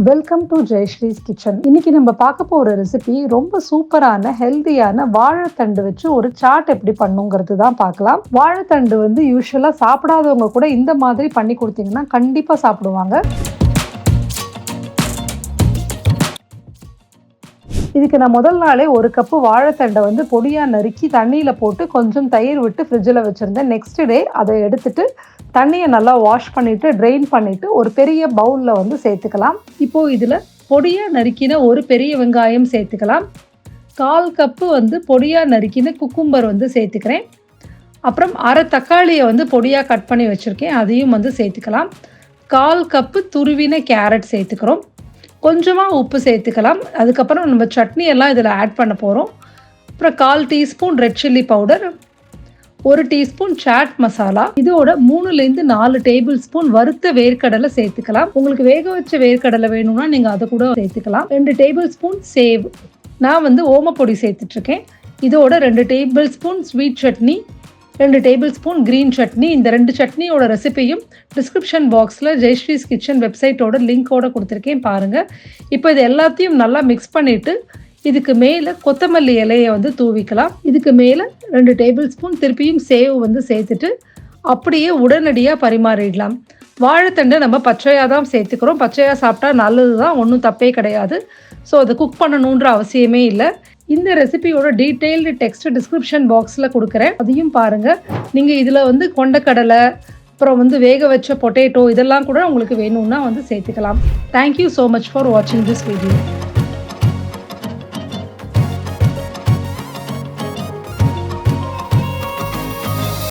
Welcome to Jayasree's kitchen. இன்னைக்கு நம்ம பார்க்க போகிற ரெசிபி ரொம்ப சூப்பரான ஹெல்தியான வாழைத்தண்டு வச்சு ஒரு சாட் எப்படி பண்ணுங்கிறது தான் பார்க்கலாம். வாழைத்தண்டு யூஸ்வலாக சாப்பிடாதவங்க கூட இந்த மாதிரி பண்ணி கொடுத்தீங்கன்னா கண்டிப்பாக சாப்பிடுவாங்க. இதுக்கு நான் முதல் நாளே ஒரு கப்பு வாழைத்தண்டை பொடியாக நறுக்கி தண்ணியில் போட்டு கொஞ்சம் தயிர் விட்டு ஃப்ரிட்ஜில் வச்சுருந்தேன். நெக்ஸ்ட் டே அதை எடுத்துட்டு தண்ணியை நல்லா வாஷ் பண்ணிவிட்டு ட்ரெயின் பண்ணிவிட்டு ஒரு பெரிய பவுலில் சேர்த்துக்கலாம். இப்போது இதில் பொடியாக நறுக்கின ஒரு பெரிய வெங்காயம் சேர்த்துக்கலாம். 1/4 கப்பு பொடியாக நறுக்கின குக்கும்பர் சேர்த்துக்கிறேன். அப்புறம் அரை தக்காளியை பொடியாக கட் பண்ணி வச்சுருக்கேன், அதையும் சேர்த்துக்கலாம். 1/4 கப்பு துருவின கேரட் சேர்த்துக்கிறோம். கொஞ்சமாக உப்பு சேர்த்துக்கலாம். அதுக்கப்புறம் நம்ம சட்னி எல்லாம் இதில் ஆட் பண்ண போகிறோம். அப்புறம் 1/4 teaspoon red chilli powder, 1 teaspoon chaat masala, இதோட 3லேருந்து 4 டேபிள் ஸ்பூன் வறுத்த வேர்க்கடலை சேர்த்துக்கலாம். உங்களுக்கு வேக வச்ச வேர்க்கடலை வேணும்னா நீங்கள் அதை கூட சேர்த்துக்கலாம். 2 டேபிள் ஸ்பூன் சேவ், நான் ஓமப்பொடி சேர்த்துட்ருக்கேன். இதோட 2 table spoon sweet chutney, 2 table spoon green chutney. இந்த 2 சட்னியோட ரெசிபியும் டிஸ்கிரிப்ஷன் பாக்ஸில் ஜெயஸ்ரீஸ் கிச்சன் வெப்சைட்டோட லிங்க்கோட கொடுத்துருக்கேன், பாருங்கள். இப்போ இது எல்லாத்தையும் நல்லா மிக்ஸ் பண்ணிவிட்டு இதுக்கு மேலே கொத்தமல்லி இலையை தூவிக்கலாம். இதுக்கு மேலே 2 டேபிள் ஸ்பூன் திருப்பியும் சேவ் சேர்த்துட்டு அப்படியே உடனடியாக பரிமாறிடலாம். வாழைத்தண்டை நம்ம பச்சையாக தான் சேர்த்துக்கிறோம். பச்சையாக சாப்பிட்டா நல்லது தான், ஒன்றும் தப்பே கிடையாது. ஸோ அதை குக் பண்ணணுன்ற அவசியமே இல்லை. இந்த ரெசிபியோட டீட்டெயில்டு டெக்ஸ்ட் டிஸ்கிரிப்ஷன் பாக்ஸில் கொடுக்குறேன், அதையும் பாருங்கள். நீங்கள் இதில் கொண்டக்கடலை, அப்புறம் வேக வச்ச பொட்டேட்டோ இதெல்லாம் கூட உங்களுக்கு வேணும்னா சேர்த்துக்கலாம். தேங்க்யூ ஸோ மச் ஃபார் வாட்சிங் திஸ் வீடியோ.